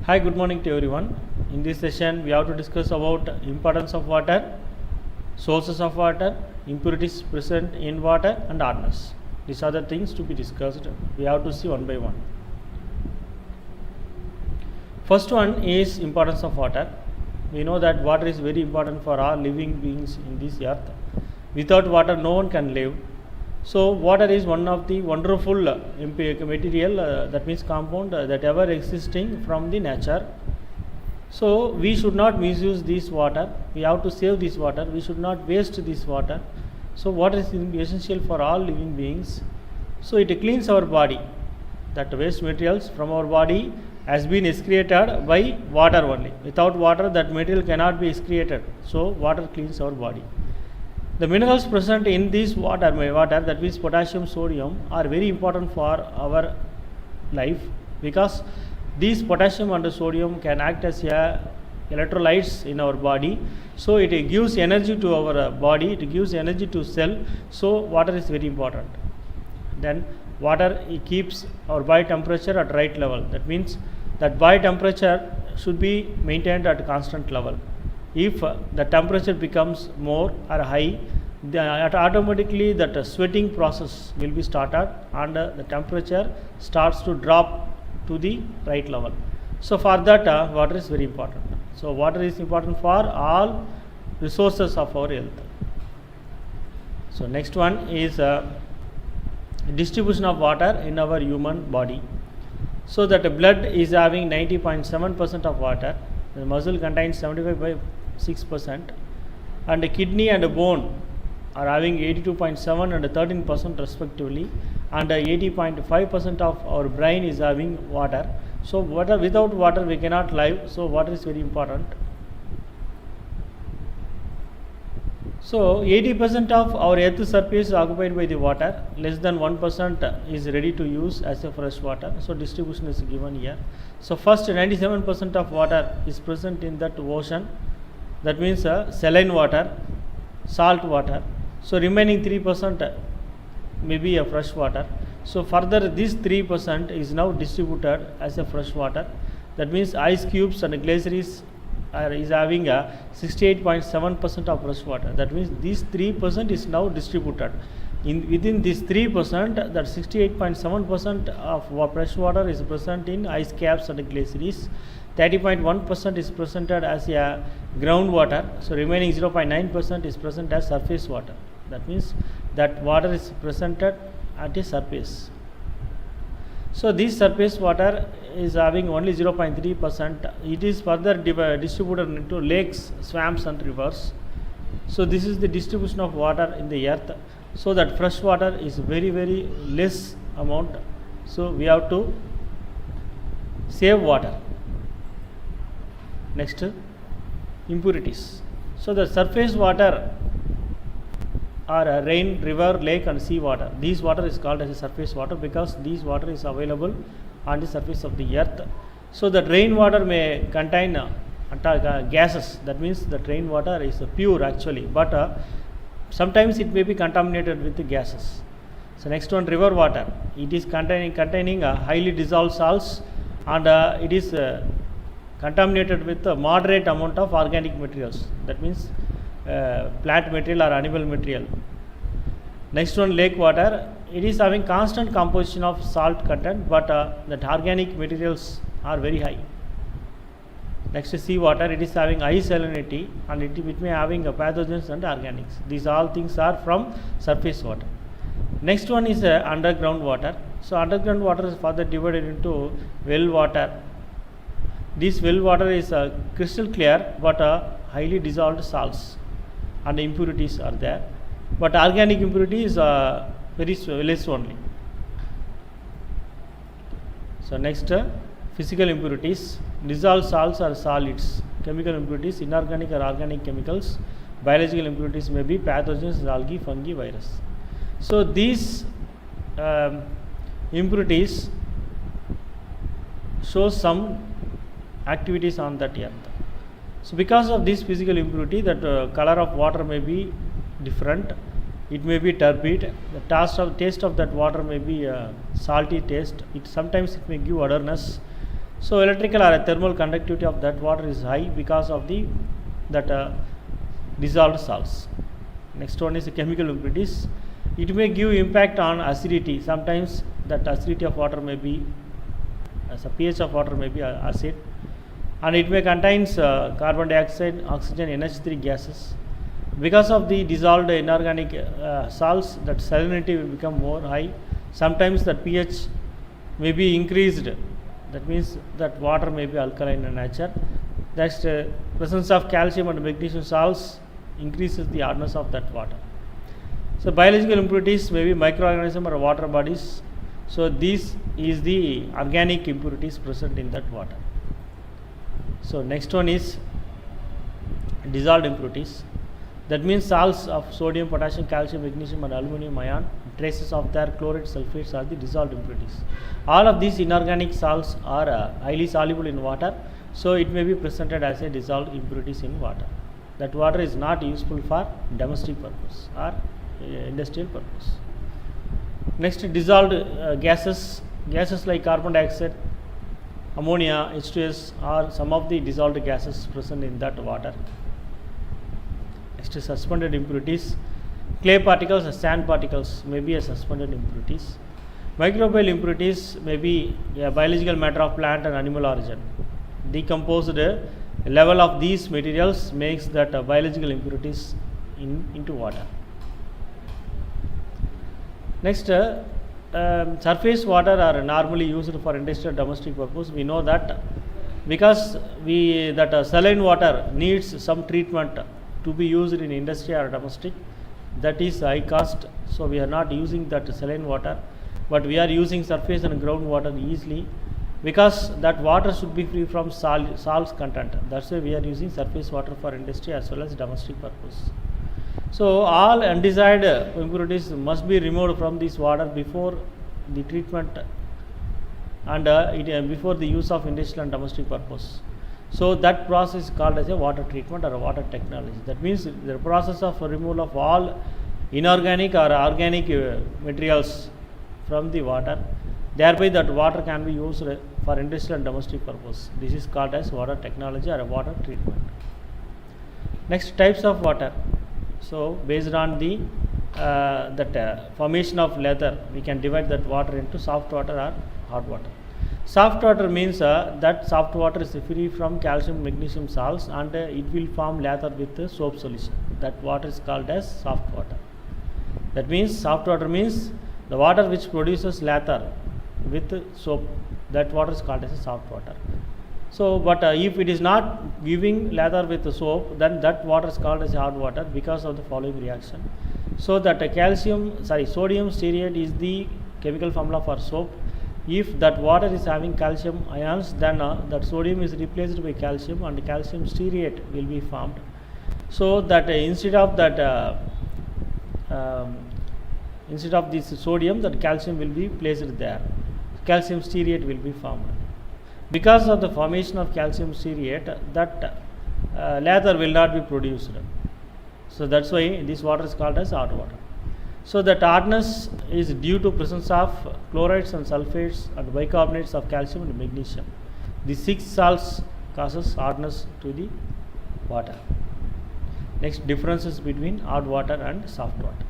Hi, good morning to everyone. In this session, we have to discuss about importance of water, sources of water, impurities present in water, and hardness. These are the things to be discussed. We have to see one by one. First one is importance of water. We know that water is very important for all living beings in this earth. Without water, no one can live. So, water is one of the wonderful material, that means compound that ever existing from the nature. So, we should not misuse this water. We have to save this water. We should not waste this water. So, water is essential for all living beings. So, it cleans our body. That waste materials from our body has been excreted by water only. Without water, that material cannot be excreted. So, water cleans our body. The minerals present in this water, that means potassium, sodium, are very important for our life, because these potassium and sodium can act as electrolytes in our body. So it gives energy to our body, it gives energy to cell. So water is very important. Then water keeps our body temperature at right level. That means that body temperature should be maintained at constant level. If the temperature becomes more or high, automatically that sweating process will be started, and the temperature starts to drop to the right level. So for that, water is very important. So water is important for all resources of our health. So next one is distribution of water in our human body. So that blood is having 90.7% of water, the muscle contains 75.6%, and the kidney and the bone are having 82.7 and 13% respectively, and 80.5% of our brain is having water. So water, without water we cannot live. So water is very important. So 80% of our earth surface is occupied by the water. Less than 1% is ready to use as a fresh water. So distribution is given here. So first 97% of water is present in that ocean. That means saline water, salt water. So remaining 3% may be a fresh water. So further this 3% is now distributed as a fresh water. That means ice cubes and glaciers is having a 68.7% of fresh water. That means this 3% is now distributed. Within this 3%, that 68.7% of fresh water is present in ice caps and glaciers. 30.1% is presented as a groundwater. So remaining 0.9% is present as surface water. That means that water is presented at a surface. So this surface water is having only 0.3%. It is further distributed into lakes, swamps and rivers. So this is the distribution of water in the earth. So that fresh water is very less amount. So we have to save water. Next, impurities. So the surface water are rain, river, lake and sea water. These water is called as a surface water because these water is available on the surface of the earth. So the rainwater may contain gases. That means the rainwater is pure actually, but sometimes it may be contaminated with the gases. So next one, river water. It is containing highly dissolved salts, and it is contaminated with a moderate amount of organic materials. That means plant material or animal material. Next one, lake water. It is having constant composition of salt content, but that organic materials are very high. Next is sea water. It is having high salinity, and it may having pathogens and organics. These all things are from surface water. Next one is underground water. So underground water is further divided into well water. This well water is crystal clear, but highly dissolved salts and impurities are there. But organic impurities are very less only. So next, physical impurities. Dissolved salts are solids. Chemical impurities, inorganic or organic chemicals. Biological impurities may be pathogens, algae, fungi, virus. So these impurities show some activities on that earth. So because of this physical impurity, that color of water may be different. It may be turbid. The taste of that water may be salty taste. Sometimes it may give odourness. So electrical or thermal conductivity of that water is high because of the dissolved salts. Next one is chemical impurities. It may give impact on acidity. Sometimes that acidity of water may be, as a pH of water may be acid, and it may contains carbon dioxide, oxygen, NH3 gases. Because of the dissolved inorganic salts, that salinity will become more high. Sometimes the pH may be increased. That means that water may be alkaline in nature. That's presence of calcium and magnesium salts increases the hardness of that water. So biological impurities may be microorganisms or water bodies. So this is the organic impurities present in that water. So next one is dissolved impurities. That means salts of sodium, potassium, calcium, magnesium and aluminum ion, traces of their chloride, sulfates are the dissolved impurities. All of these inorganic salts are highly soluble in water, so it may be presented as a dissolved impurities in water. That water is not useful for domestic purpose or industrial purpose. Next, dissolved gases like carbon dioxide, ammonia, H2S are some of the dissolved gases present in that water. Next is suspended impurities. Clay particles or sand particles may be a suspended impurities. Microbial impurities may be a biological matter of plant and animal origin. Decomposed level of these materials makes that biological impurities into water. Next, surface water are normally used for industrial domestic purpose. We know that because saline water needs some treatment to be used in industry or domestic, that is high cost, so we are not using that saline water, but we are using surface and groundwater easily, because that water should be free from salts content. That's why we are using surface water for industry as well as domestic purpose. So all undesired impurities must be removed from this water before the treatment and before the use of industrial and domestic purpose. So that process is called as a water treatment or a water technology. That means the process of removal of all inorganic or organic materials from the water, thereby that water can be used for industrial and domestic purpose. This is called as water technology or a water treatment. Next, types of water. So based on the formation of leather, we can divide that water into soft water or hard water. Soft water means that soft water is free from calcium, magnesium salts, and it will form lather with soap solution. That water is called as soft water. That means soft water means the water which produces lather with soap. That water is called as a soft water. So, but if it is not giving lather with the soap, then that water is called as hard water because of the following reaction. So that sodium stearate is the chemical formula for soap. If that water is having calcium ions, then that sodium is replaced by calcium and calcium stearate will be formed. So that instead of this sodium, that calcium will be placed there. Calcium stearate will be formed. Because of the formation of calcium stearate, that lather will not be produced. So that's why this water is called as hard water. So that hardness is due to presence of chlorides and sulfates and bicarbonates of calcium and magnesium. The 6 salts causes hardness to the water. Next, differences between hard water and soft water.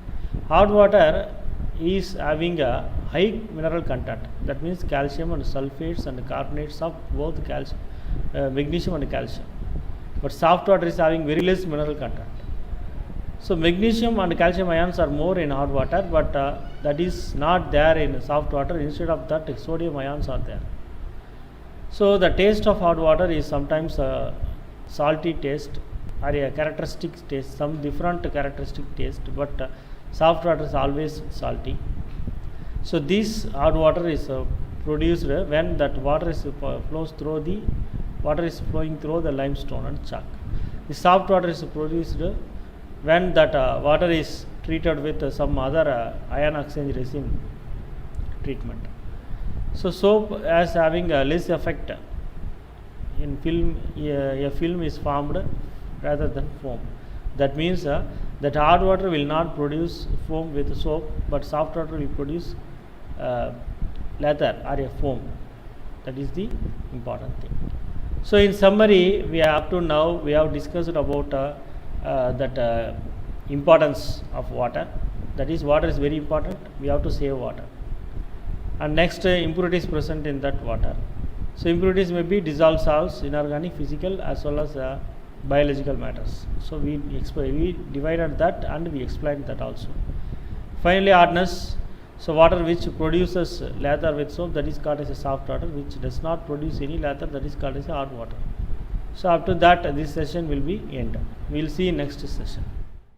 Hard water is having a high mineral content. That means calcium and sulfates and carbonates of both magnesium and calcium. But soft water is having very less mineral content. So magnesium and calcium ions are more in hard water, but that is not there in soft water. Instead of that, sodium ions are there. So the taste of hard water is sometimes a salty taste or a characteristic taste, some different characteristic taste, but soft water is always salty. So this hard water is produced when that water is flowing through the limestone and chalk. The soft water is produced when that water is treated with some other ion exchange resin treatment. So soap as having a less effect in film, a film is formed rather than foam. That means that hard water will not produce foam with soap, but soft water will produce lather or a foam. That is the important thing. So in summary, we are up to now we have discussed about that importance of water. That is, water is very important. We have to save water. And next, impurities present in that water. So impurities may be dissolved salts, inorganic, physical, as well as biological matters. So we divided that and we explained that also. Finally, hardness. So water which produces lather with soap, that is called as a soft water, which does not produce any lather, that is called as a hard water. So after that, this session will be end. We will see in next session.